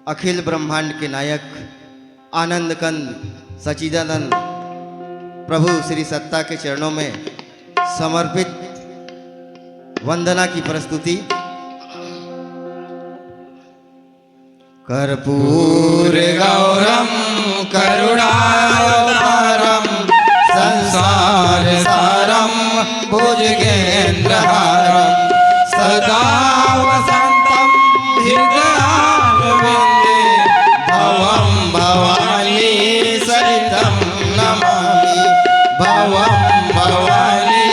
अखिल ब्रह्मांड के नायक आनंद कंद सच्चिदानंद प्रभु श्री सत्ता के चरणों में समर्पित वंदना की प्रस्तुति। कर्पूर गौरम करुणावतारम संसार सारम भुजगेन्द्रहारम सदा वसंतम हृदयारविंदे भवम भवानी सहितं नमामि भवम भवानी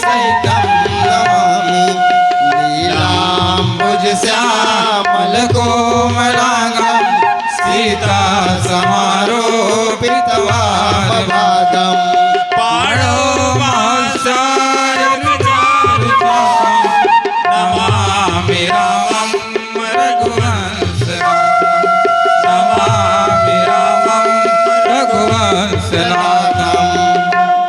सहितं नमामि। नीलांबुज श्यामल कोमलांगं सीता समारोपित वागं पाणो नमामि रामं रघुवंशनाथं।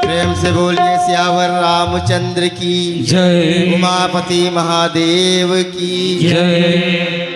प्रेम से बोलिए सियावर रामचंद्र की जय, उमापति महादेव की जय।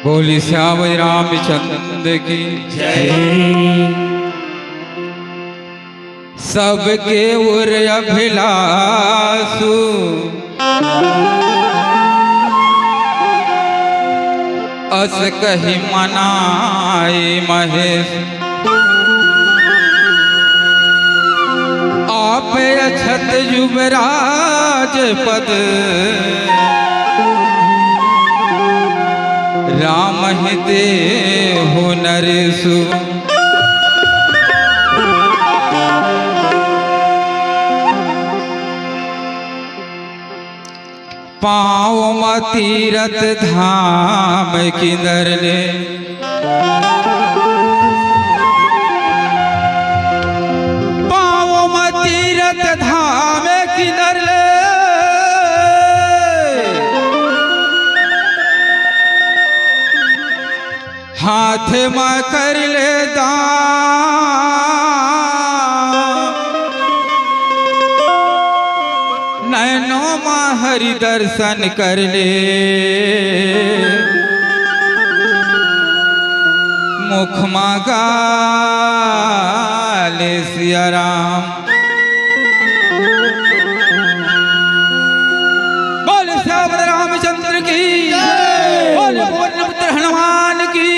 बोली श्याम रामचंद्र की जय। सबके उर अभिलाषु अस कही मनाए महेश, आप अछत युवराज पद राम ही देहु नरेशु। पाँव तीरथ धाम किधर ले, पाँव तीरथ धाम किधर ले, हाथ में कर ले दान, नैनों में हरि दर्शन कर ले, मुख में गाले सिया राम। बोल श्याम रामचंद्र की बोल पुत्र हनुमान की।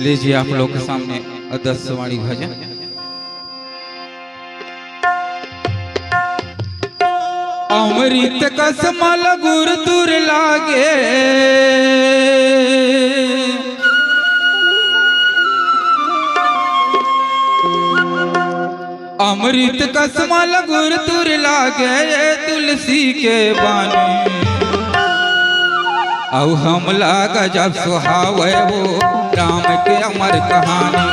लीजिए आप लोग के सामने अदस्यवाणी भजन। अमृत कसमल गुर तुर लागे, अमृत कसमल गुर तुर लागे, तुलसी के बानी औ हमला गजब सुहावे वो राम के अमर कहानी।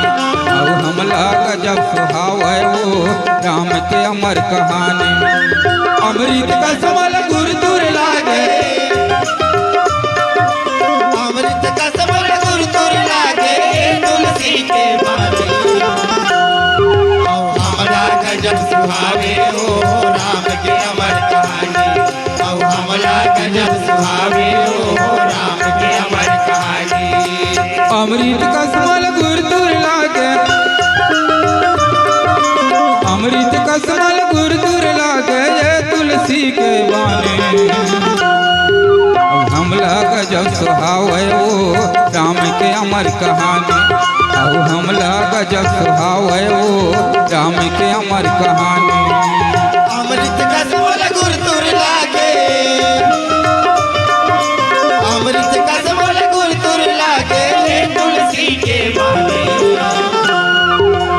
औ हमला गजब सुहावे वो राम के अमर कहानी। अमृत का समल गुर दूर लागे, अमृत का समल गुर दूर लागे तुलसी के बानी। औ हमला गजब सुहावे हो राम के अमर कहानी। औ हमला गजब सुहावे हो राम के अमर कहानी। अमृत का समल गुर दूर लागे, अमृत का समल गुर दूर लागे ये तुलसी के बानी। हमला गजब सुहावे वो राम के अमर कहानी। औ हमला गजब सुहावे वो राम के अमर कहानी। अमृत का समल गुर दूर लागे, अमृत का समल गुर दूर लागे तुलसी के बानी।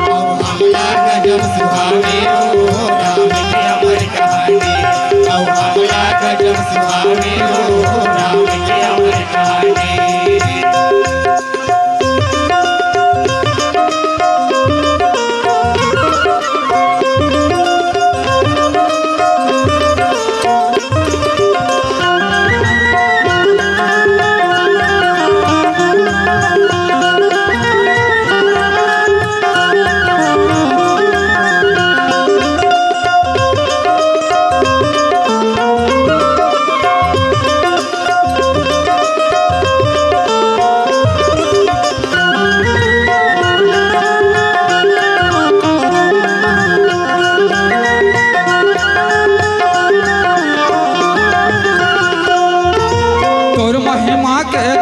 औ हमला गजब सुहावे हो राम के अमर कहानी। औ हमला गजब सुहावे हो राम के अमर कहानी।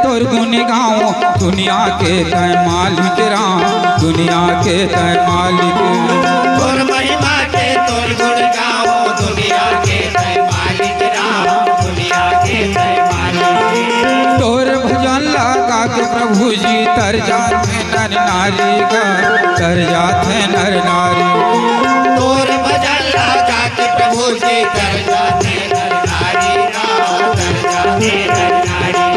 तोर गुण गाओ दुनिया के तय मालिक राम, दुनिया के तय मालिक। तोर महिमा के तोर गुण गाओ दुनिया के तय मालिक राम, दुनिया के तय मालिक। तोर भजन लगा के प्रभु जी तर जाते नर नारी का, तर जाते नर नारी। तोर भजन लगा के प्रभु जी तर जाते नर नारी का, तर जाते नर नारी।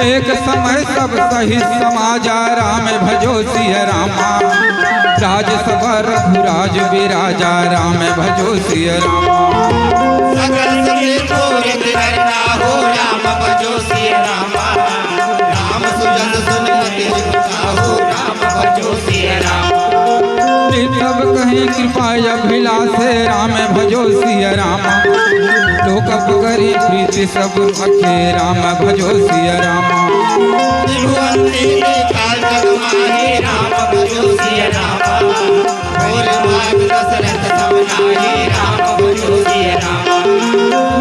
एक समय सब सही समाजा राम भजो सिय रामा। राज सभा रघुराज विराजा राम भजो सिय रामा। सकल सके पूरित करना हो राम भजो सिय रामा। राम सुजन सुनते हो राम भजो सिय रामा। सब कहीं कृपा अभिलाषे राम भजो सिय रामा। लोक करी प्रीति सब रखे राम भजो सिय रामा। त्रिभुवन काल जगमाहे राम भजो सिय रामा। और भाग दशरथ समनाहे राम भजो सिय रामा।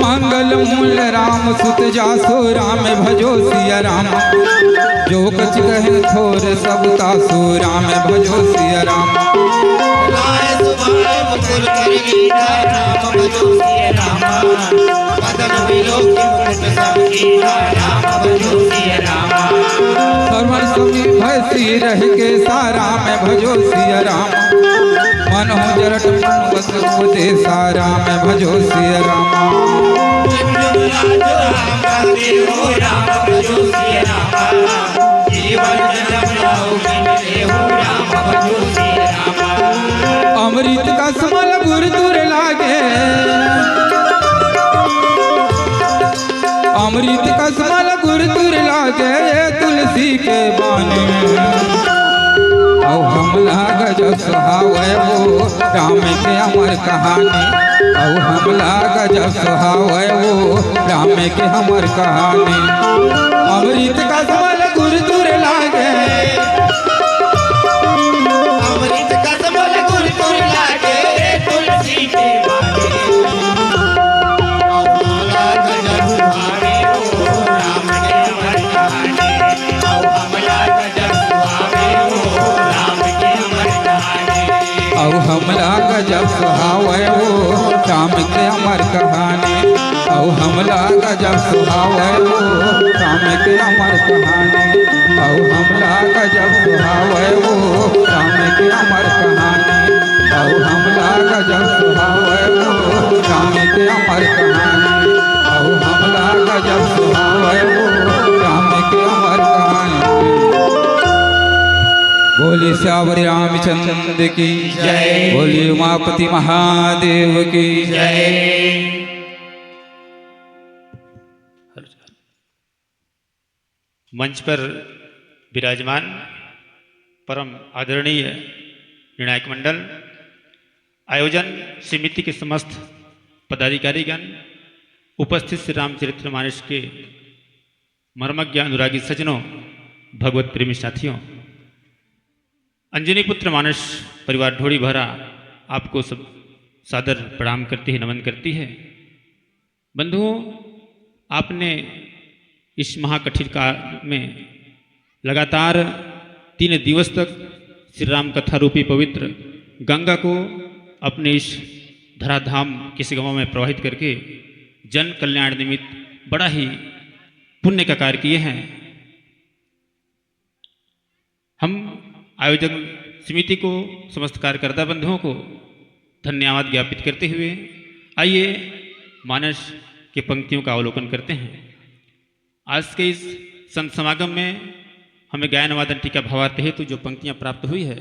मंगल मूल राम सुत जासो राम भजो सिय रामा। जो कछ कहे थोर सब तासो राम भजो सिय रामा। लाए सुभाए मुकुर कर लीला राम भजो सिय रामा। बदन विलोक मुकुट सब कीना राम भजो सिय रामा। सर्वर सभी भयसी रह के सारा में भजो सिय रामा। मन हो जरट मनवत उपदेशा राम भजो सिय रामा। राम भजो सिय रामा। जीवन जन्म लाओ राम भजो सिय रामा। अमृत का समल गुर दूर लागे, अमृत का समल गुर दूर लागे ये तुलसी के बानी। औ हमला गजब सुहावे वो राम के अमर कहानी। औ हमला गजब सुहावे वो राम के अमर कहानी। अमृत का समल गुर दूर लागे, अमृत का समल गुर दूर लागे तुलसी के बानी। हमला गजब सुहावे हो राम के अमर कहानी। औ हमला गजब सुहावे हो राम के अमर कहानी। औ हमला गजब सुहावे वो राम के अमर कहानी। औ हमला गजब सुहावे वो राम के अमर कहानी। औ हमला गजब सुहावे वो राम के अमर कहानी। औ हमला गजब सुहावे वो राम के अमर कहानी। औ हमला गजब सुहावे वो श्यावरी रामचंद्र की जय। बोलिए उमापति महादेव की जय। मंच पर विराजमान परम आदरणीय निर्णायक मंडल, आयोजन समिति के समस्त पदाधिकारीगण, उपस्थित श्री रामचरितमानस के मर्मज्ञ अनुरागी सज्जनों, भगवत प्रेमी साथियों, अंजनी पुत्र मानस परिवार ढोड़ी भरा आपको सब सादर प्रणाम करती है, नमन करती है। बंधुओं, आपने इस महाकठिन काल में लगातार 3 दिवस तक श्री राम कथा रूपी पवित्र गंगा को अपने इस धराधाम के सिगमों में प्रवाहित करके जन कल्याण निमित्त बड़ा ही पुण्य का कार्य किए हैं। हम आयोजन समिति को, समस्त कार्यकर्ता बंधुओं को धन्यवाद ज्ञापित करते हुए आइए मानस के पंक्तियों का अवलोकन करते हैं। आज के इस संत समागम में हमें गायन वादन टीका भावार्थ हेतु जो पंक्तियां प्राप्त हुई है,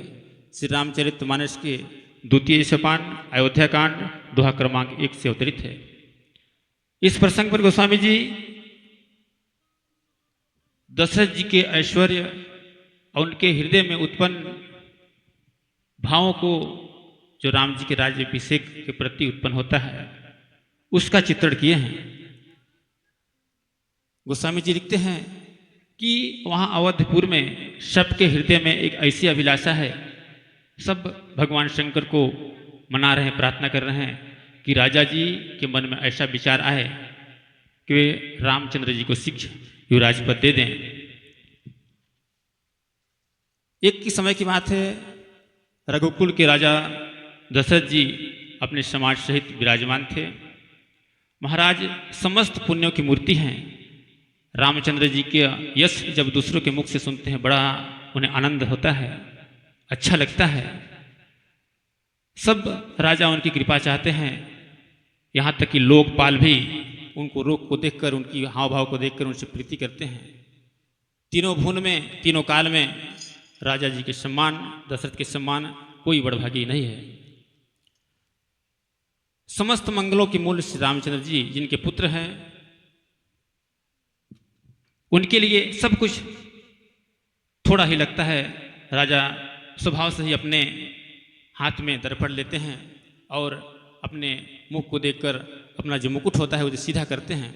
श्री रामचरितमानस के 2 सोपान अयोध्या कांड दोहा क्रमांक 1 से अवतरित है। इस प्रसंग पर गोस्वामी जी दशरथ जी के ऐश्वर्य और उनके हृदय में उत्पन्न भावों को, जो राम जी के राज्याभिषेक के प्रति उत्पन्न होता है, उसका चित्रण किए हैं। गोस्वामी जी लिखते हैं कि वहाँ अवधपुर में सबके हृदय में एक ऐसी अभिलाषा है, सब भगवान शंकर को मना रहे हैं, प्रार्थना कर रहे हैं कि राजा जी के मन में ऐसा विचार आए कि वे रामचंद्र जी को शीघ्र युवराज पद दे दें। एक की समय की बात है, रघुकुल के राजा दशरथ जी अपने समाज सहित विराजमान थे। महाराज समस्त पुण्यों की मूर्ति हैं। रामचंद्र जी के यश जब दूसरों के मुख से सुनते हैं, बड़ा उन्हें आनंद होता है, अच्छा लगता है। सब राजा उनकी कृपा चाहते हैं, यहाँ तक कि लोकपाल भी उनको रूप को देखकर, उनकी हाव भाव को देखकर उनसे प्रीति करते हैं। तीनों भुवन में, तीनों काल में राजा जी के सम्मान, दशरथ के सम्मान कोई बड़भागी नहीं है। समस्त मंगलों के मूल श्री रामचंद्र जी जिनके पुत्र हैं, उनके लिए सब कुछ थोड़ा ही लगता है। राजा स्वभाव से ही अपने हाथ में दर्पण लेते हैं और अपने मुख को देखकर अपना जो मुकुट होता है उसे सीधा करते हैं।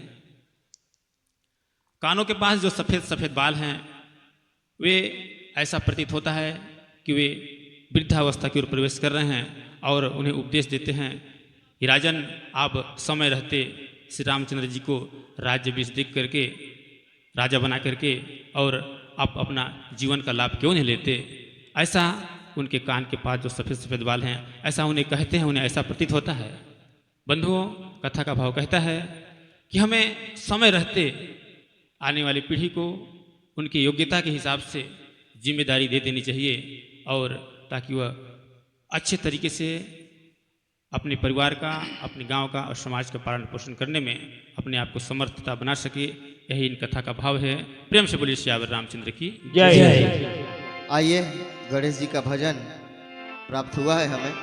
कानों के पास जो सफ़ेद सफ़ेद बाल हैं, वे ऐसा प्रतीत होता है कि वे वृद्धावस्था की ओर प्रवेश कर रहे हैं और उन्हें उपदेश देते हैं कि राजन, आप समय रहते श्री रामचंद्र जी को राज्याभिषेक करके, राजा बना करके, और आप अपना जीवन का लाभ क्यों नहीं लेते। ऐसा उनके कान के पास जो सफ़ेद सफ़ेद बाल हैं, ऐसा उन्हें कहते हैं, उन्हें ऐसा प्रतीत होता है। बंधुओं, कथा का भाव कहता है कि हमें समय रहते आने वाली पीढ़ी को उनकी योग्यता के हिसाब से जिम्मेदारी दे देनी चाहिए, और ताकि वह अच्छे तरीके से अपने परिवार का, अपने गांव का और समाज का पालन पोषण करने में अपने आप को समर्थता बना सके। यही इन कथा का भाव है। प्रेम से बोलिए श्यावर रामचंद्र की जय। आइए, गणेश जी का भजन प्राप्त हुआ है हमें।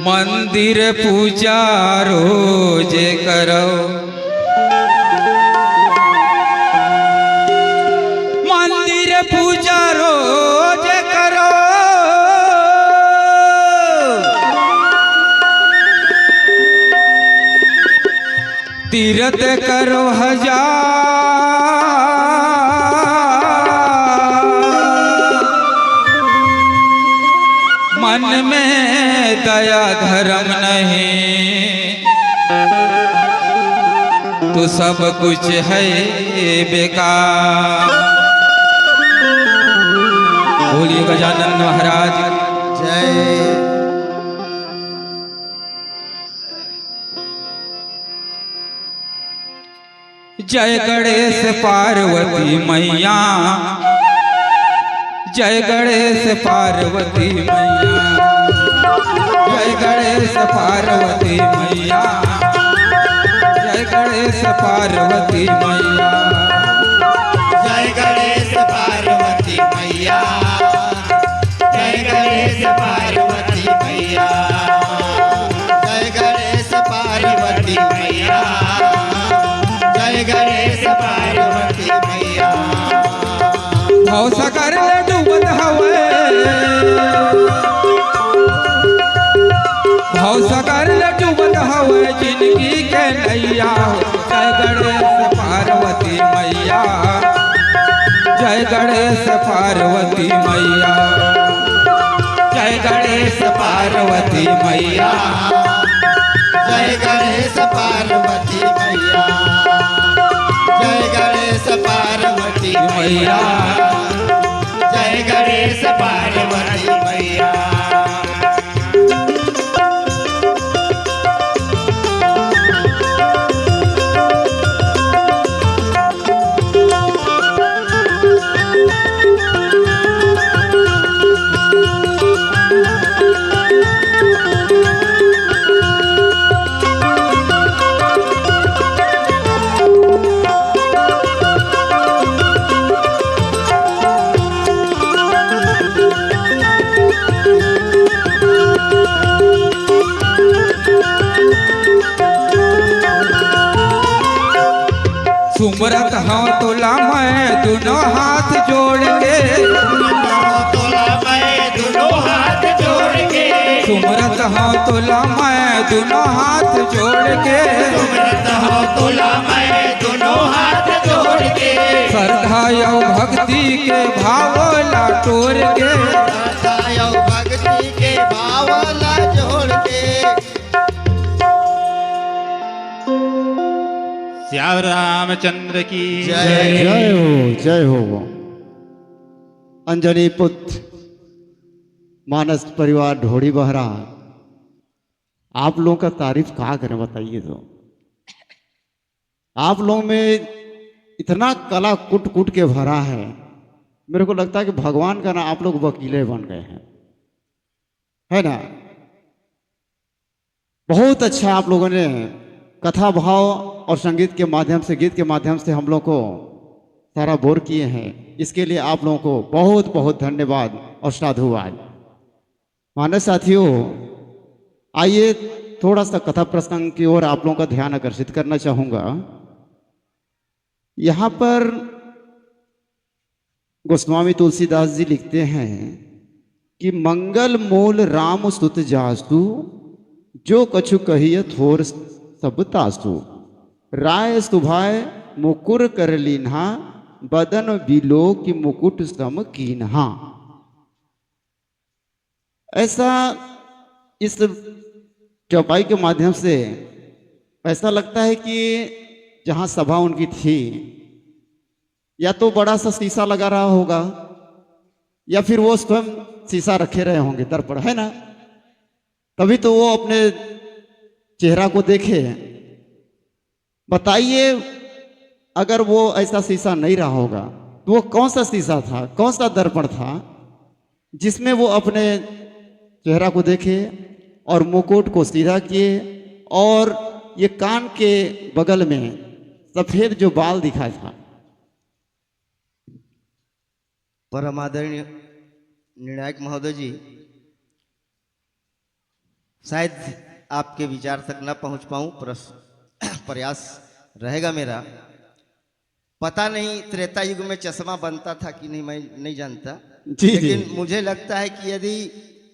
मंदिर पूजा रोज करो, मंदिर पूजा रोज करो, तीरथ करो हजार, मन में दया धर्म नहीं तो सब कुछ है बेकार। बोलिए गजानन महाराज जय। जय गणेश पार्वती मैया, जय गणेश पार्वती मैया, जय गणेश पार्वती मैया, जय गणेश पार्वती मैया। भव सगर डूबत हवे जिंदगी के नैया जय गणेश पार्वती मैया जय गणेश पार्वती मैया जय गणेश पार्वती मैया जय गणेश पार्वती मैया जय गणेश पार्वती मैया जय गणेश पार्वती मैया। सुमरत हाँ तोला मैं दोनों हाथ जोड़ के तोला मैं दोनों हाथ जोड़ के सुमरत हाँ तोला मैं दोनों हाथ जोड़ के सुमरत हो तोला मैं दोनों हाथ जोड़ के श्रद्धा और भक्ति के भाव ला टोर के श्रद्धा और भक्ति के भावला जोड़ के श्याम रामचंद्र की जय हो। अंजनी पुत्र मानस परिवार ढोड़ी बहरा, आप लोगों का तारीफ कहाँ करें बताइए। तो आप लोग में इतना कला कुट कुट के भरा है, मेरे को लगता है कि भगवान का ना आप लोग वकीले बन गए हैं, है ना। बहुत अच्छा आप लोगों ने कथा भाव और संगीत के माध्यम से, गीत के माध्यम से हम लोग को सारा बोर किए हैं। इसके लिए आप लोगों को बहुत बहुत धन्यवाद और साधुवाद। मानस साथियों, आइए थोड़ा सा कथा प्रसंग की ओर आप लोगों का ध्यान आकर्षित करना चाहूँगा। यहाँ पर गोस्वामी तुलसीदास जी लिखते हैं कि मंगल मूल राम सुत जासु, जो कछु कहिय थोर सब तासु, राय सुभाय मुकुर कर लीन्हा, बदन बिलो की मुकुट सम कीन्हा। ऐसा इस चौपाई के माध्यम से ऐसा लगता है कि जहाँ सभा उनकी थी, या तो बड़ा सा शीशा लगा रहा होगा, या फिर वो स्वयं शीशा रखे रहे होंगे दर्पण, है ना। तभी तो वो अपने चेहरा को देखे। बताइए, अगर वो ऐसा शीशा नहीं रहा होगा तो वो कौन सा शीशा था, कौन सा दर्पण था जिसमें वो अपने चेहरा को देखे और मुकुट को सीधा किए, और ये कान के बगल में सफेद जो बाल दिखा था। परम आदरणीय निर्णायक महोदय जी, शायद आपके विचार तक न पहुंच पाऊं, प्रयास रहेगा मेरा। पता नहीं त्रेता युग में चश्मा बनता था कि नहीं, मैं नहीं जानता। लेकिन मुझे लगता है कि यदि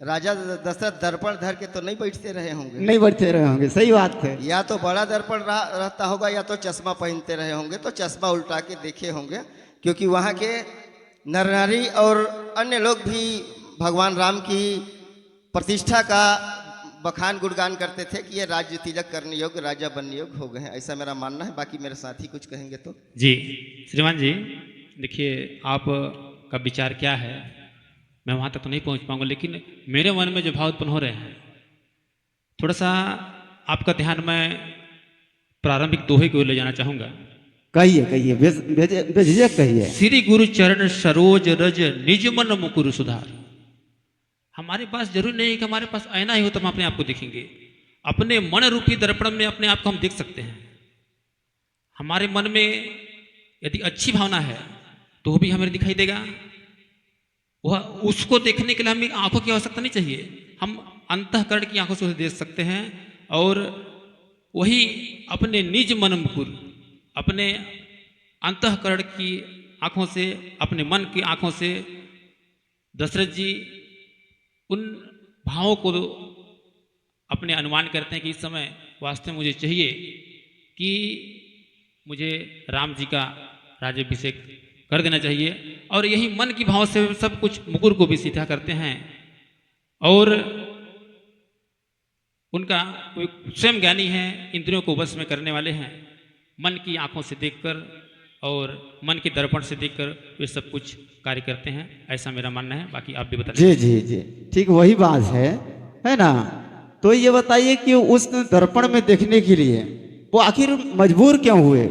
राजा दशरथ दर्पण धर के तो नहीं बैठते रहे होंगे, नहीं बैठते रहे होंगे, सही बात है। या तो बड़ा दर्पण रहता होगा, या तो चश्मा पहनते रहे होंगे, तो चश्मा उल्टा के देखे होंगे। क्योंकि वहाँ के नर नारी और अन्य लोग भी भगवान राम की प्रतिष्ठा का बखान गुणगान करते थे कि ये राज्य तिलक करने योग्य, राजा बनने योग्य हो गए हैं, ऐसा मेरा मानना है। बाकी मेरे साथी कुछ कहेंगे तो। जी श्रीमान जी, देखिए आपका विचार क्या है, मैं वहाँ तक तो नहीं पहुँच पाऊँगा, लेकिन मेरे मन में जो भाव उत्पन्न हो रहे हैं, थोड़ा सा आपका ध्यान मैं प्रारंभिक दोहे की ओर ले जाना चाहूँगा। कहिए कहिए, बेझिझक कहिए। श्री गुरु चरण सरोज रज निज मन मुकुर सुधार। हमारे पास जरूरी नहीं है कि हमारे पास आईना ही हो तो हम अपने आप को देखेंगे। अपने मन रूपी दर्पण में अपने आप को हम देख सकते हैं। हमारे मन में यदि अच्छी भावना है तो वो भी हमें दिखाई देगा। वह उसको देखने के लिए हमें आंखों की आवश्यकता नहीं चाहिए, हम अंतःकरण की आंखों से उसे देख सकते हैं। और वही अपने निज मन मुकुर, अपने अंतःकरण की आंखों से, अपने मन की आंखों से दशरथ जी उन भावों को अपने अनुमान करते हैं कि इस समय वास्तव में मुझे चाहिए कि मुझे राम जी का राज्याभिषेक कर देना चाहिए, और यही मन की भाव से सब कुछ मुकुर को भी सीधा करते हैं। और उनका वो स्वयं ज्ञानी हैं, इंद्रियों को वश में करने वाले हैं, मन की आंखों से देखकर और मन के दर्पण से देखकर वे सब कुछ कार्य करते हैं, ऐसा मेरा मानना है। बाकी आप भी बता जी जी जी, ठीक वही बात है ना। तो ये बताइए कि उस दर्पण में देखने के लिए वो आखिर मजबूर क्यों हुए,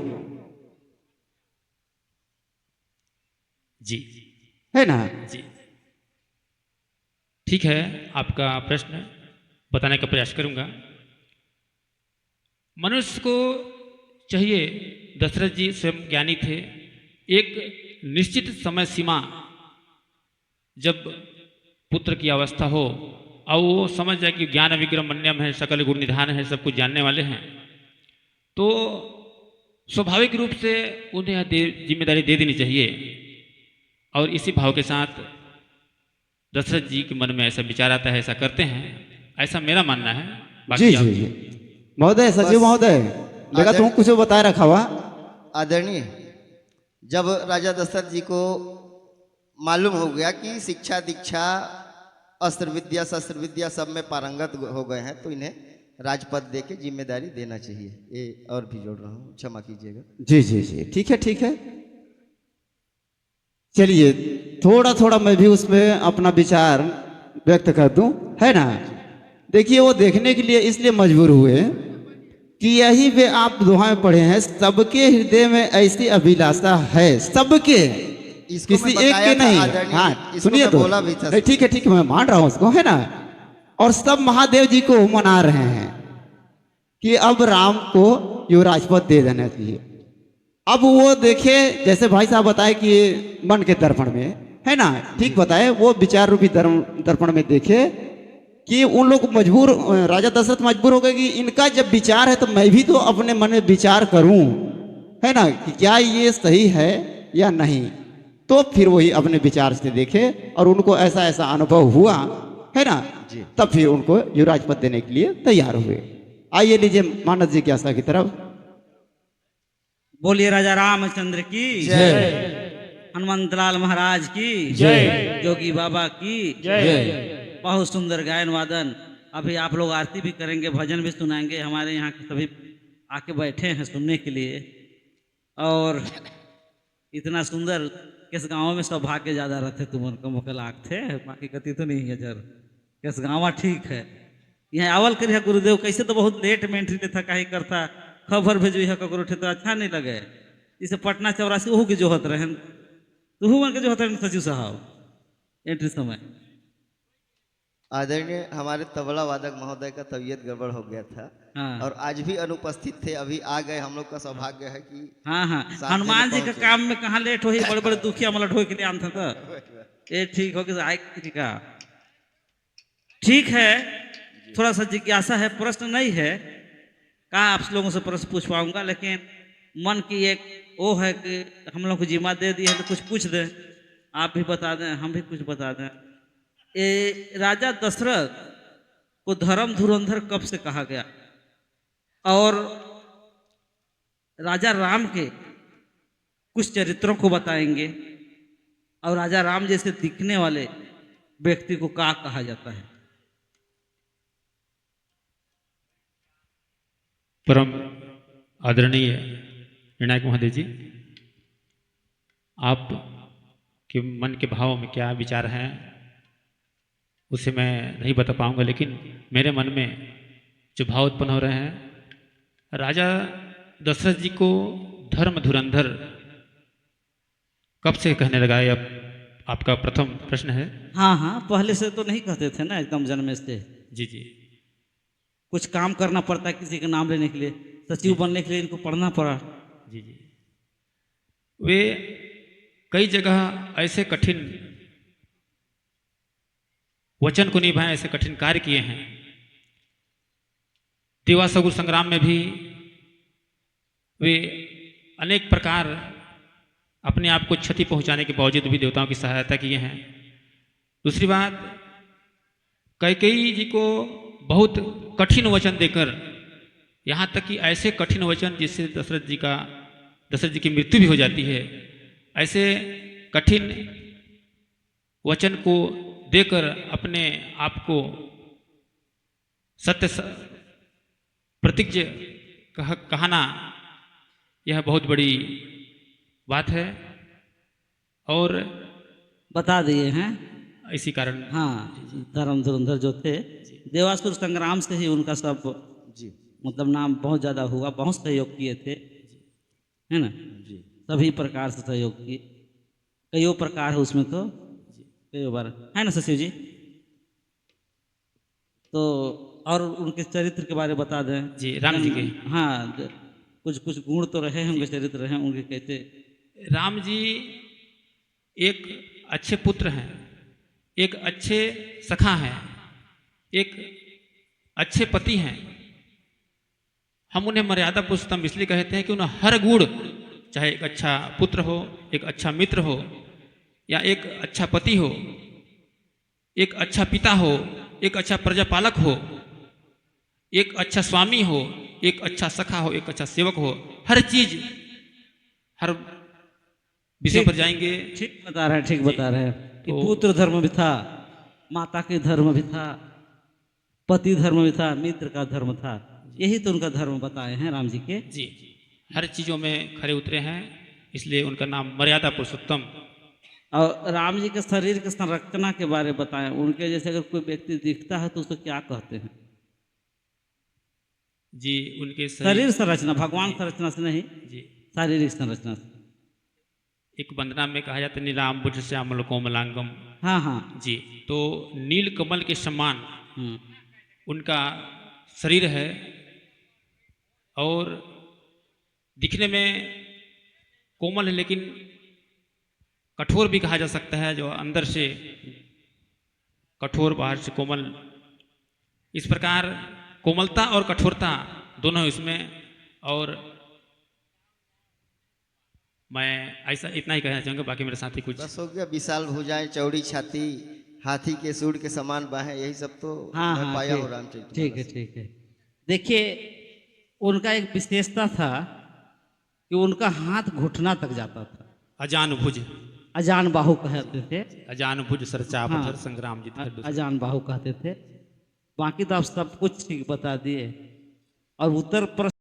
जी है ना। जी ठीक है, आपका प्रश्न बताने का प्रयास करूंगा। मनुष्य को चाहिए, दशरथ जी स्वयं ज्ञानी थे, एक निश्चित समय सीमा जब पुत्र की अवस्था हो और वो समझ जाए कि ज्ञान विक्रम मन्यम है, सकल गुण निधान है, सब कुछ जानने वाले हैं, तो स्वाभाविक रूप से उन्हें यह जिम्मेदारी दे देनी चाहिए। और इसी भाव के साथ दशरथ जी के मन में ऐसा विचार आता है, ऐसा करते हैं, ऐसा मेरा मानना है। बाकी जी आप जी जी महोदय, सचिव महोदय, लगा तुम कुछ बताए रखा हुआ। आदरणीय, जब राजा दशरथ जी को मालूम हो गया कि शिक्षा दीक्षा अस्त्र विद्या शस्त्र विद्या सब में पारंगत हो गए हैं, तो इन्हें राजपद दे के जिम्मेदारी देना चाहिए। ये और भी जोड़ रहा हूँ, क्षमा कीजिएगा। जी जी जी, ठीक है ठीक है। चलिए थोड़ा थोड़ा मैं भी उसमें अपना विचार व्यक्त कर दूं, है ना। देखिए वो देखने के लिए इसलिए मजबूर हुए कि यही पे आप दोहा में पढ़े हैं, सबके हृदय में ऐसी अभिलाषा है, सबके, इसको किसी मैं एक बताया के था नहीं। आदरणीय, हाँ इसको सुनिए मैं तो, बोला भी था। नहीं ठीक है मैं मान रहा हूँ उसको, है ना। और सब महादेव जी को मना रहे हैं कि अब राम को युवराजपद दे देना चाहिए। अब वो देखे, जैसे भाई साहब बताए कि मन के दर्पण में, है ना, ठीक बताए, वो विचार रूपी दर्पण में देखे कि उन लोग मजबूर, राजा दशरथ मजबूर हो गए कि इनका जब विचार है तो मैं भी तो अपने मन में विचार करूं, है ना, कि क्या ये सही है या नहीं। तो फिर वही अपने विचार से देखे और उनको ऐसा ऐसा अनुभव हुआ, है ना, तब फिर उनको युवराज पद देने के लिए तैयार हुए। आइए लीजिए मानस जिज्ञासा की तरफ। बोलिए राजा रामचंद्र की जय। हनुमंतलाल महाराज की जय। जोगी बाबा की जय। बहुत सुंदर गायन वादन। अभी आप लोग आरती भी करेंगे, भजन भी सुनाएंगे। हमारे यहाँ के सभी आके बैठे हैं सुनने के लिए। और इतना सुंदर किस गांव में सौभाग्य ज्यादा रहते तुम उनका मुकलाक थे, बाकी कति तो नहीं है जर किस गाँव ठीक है। यहाँ आवल करिए गुरुदेव, कैसे तो बहुत लेट में एंट्री था, काहे करता खबर भेजू है ककरो तो अच्छा नहीं लगे। इसे पटना चौरासी ओहू के जोहत रहे, तुहू मन के जोहत रहे सचिव साहब एंट्री समय। आदरणीय, हमारे तबला वादक महोदय का तबीयत गड़बड़ हो गया था, हाँ और आज भी अनुपस्थित थे, अभी आ गए। हम लोग का सौभाग्य है कि हाँ हाँ, साथ हनुमान में जी का पहुंचे। काम में कहाँ लेट हो, बड़े बड़े दुखिया मतलब ढोए के लिए आम था तो ये ठीक हो गया। का ठीक है, थोड़ा सा जिज्ञासा है, प्रश्न नहीं है, कहा आप लोगों से प्रश्न पूछ पाऊंगा, लेकिन मन की एक वो है कि हम लोग को जिम्मा दे दी है तो कुछ पूछ दें, आप भी बता दें, हम भी कुछ बता दें। ये राजा दशरथ को धर्म धुरंधर कब से कहा गया, और राजा राम के कुछ चरित्रों को बताएंगे, और राजा राम जैसे दिखने वाले व्यक्ति को क्या कहा जाता है। परम आदरणीय विनायक महोदय जी, आप के मन के भाव में क्या विचार हैं उसे मैं नहीं बता पाऊंगा, लेकिन मेरे मन में जो भाव उत्पन्न हो रहे हैं, राजा दशरथ जी को धर्म धुरंधर कब से कहने लगा, ये आपका प्रथम प्रश्न है। हाँ हाँ, पहले से तो नहीं कहते थे ना, एकदम जन्म से। जी जी, कुछ काम करना पड़ता है किसी का नाम लेने के लिए, सचिव बनने के लिए इनको पढ़ना पड़ा। जी जी, वे कई जगह ऐसे कठिन वचन को निभाए, ऐसे कठिन कार्य किए हैं। देवासुर संग्राम में भी वे अनेक प्रकार अपने आप को क्षति पहुंचाने के बावजूद भी देवताओं की सहायता किए हैं। दूसरी बात, कैकेयी जी को बहुत कठिन वचन देकर, यहाँ तक कि ऐसे कठिन वचन जिससे दशरथ जी की मृत्यु भी हो जाती है, ऐसे कठिन वचन को देकर अपने आप को सत्य प्रतिज्ञ कहना, यह बहुत बड़ी बात है। और बता दिए हैं। इसी कारण हाँ, धर्म धुरंधर जो थे, देवासुर संग्राम से ही उनका सब जी मतलब नाम बहुत ज़्यादा हुआ, बहुत सहयोग किए थे, है ना। जी सभी प्रकार से सहयोग किए, कईयों प्रकार है उसमें, तो कईयों बार है ना सचिव जी। तो और उनके चरित्र के बारे में बता दें। जी, राम जी के। हाँ, कुछ कुछ गुण तो रहे होंगे, चरित्र रहे उनके कैसे। राम जी एक अच्छे पुत्र हैं, एक अच्छे सखा हैं, एक अच्छे पति हैं। हम उन्हें मर्यादा पुरुषोत्तम इसलिए कहते हैं कि उन्हें हर गुण, चाहे एक अच्छा पुत्र हो, एक अच्छा मित्र हो, या एक अच्छा पति हो, एक अच्छा पिता हो, एक अच्छा प्रजापालक हो, एक अच्छा स्वामी हो, एक अच्छा सखा हो, एक अच्छा सेवक हो, हर चीज, हर विषय पर जाएंगे। ठीक बता रहे हैं, ठीक बता रहे हैं कि तो- पुत्र धर्म भी था, माता के धर्म भी था, पति धर्म भी था, मित्र का धर्म था। यही तो उनका धर्म बताए हैं राम जी के। जी, हर चीजों में खरे उतरे हैं, इसलिए उनका नाम मर्यादा पुरुषोत्तम। और राम जी के शरीर के संरचना के बारे में बताएं। उनके जैसे अगर कोई व्यक्ति दिखता है तो उसको क्या कहते हैं? जी, उनके शरीर संरचना, भगवान संरचना से नहीं, जी, शारीरिक संरचना से। एक वंदना में कहा जाता है नीलाम बुझ श्यामल कोमलांगम। हाँ हाँ। जी, तो नील कमल के समान हम्म, उनका शरीर है, और दिखने में कोमल है, लेकिन कठोर भी कहा जा सकता है, जो अंदर से कठोर बाहर से कोमल। इस प्रकार कोमलता और कठोरता दोनों इसमें। और मैं ऐसा इतना ही कहना चाहूँगा, बाकी मेरे साथी कुछ। बस हो गया। विशाल भुजाएं, चौड़ी छाती, हाथी के सूंड के समान बाहें, यही सब तो हाँ मैं हाँ, पाया ठीक, हूँ रामचरित ठीक है, ठीक है। देखिए, उनका एक विशेषता था कि उनका हाथ घुटना तक जाता था। अजान भुज, अजान बाहु कहते थे। अजान भुज सरचा हाँ। पत्थर संग्राम जीत कर दूसरा। अजान बाहु कहते थे। बाकी तो आप सब कुछ ठीक बता दिए। और उत्तर प्रश्न